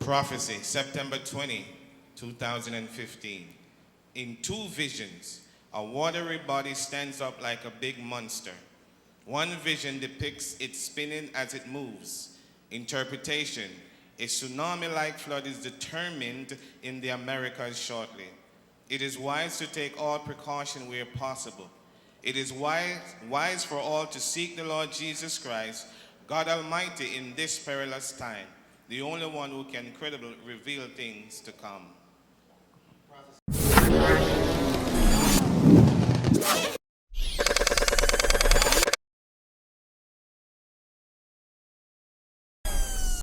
Prophecy, September 20, 2015. In two visions, a watery body stands up like a big monster. One vision depicts it spinning as it moves. Interpretation, a tsunami-like flood is determined in the Americas shortly. It is wise to take all precaution where possible. It is wise for all to seek the Lord Jesus Christ, God Almighty, in this perilous time, the only one who can credibly reveal things to come.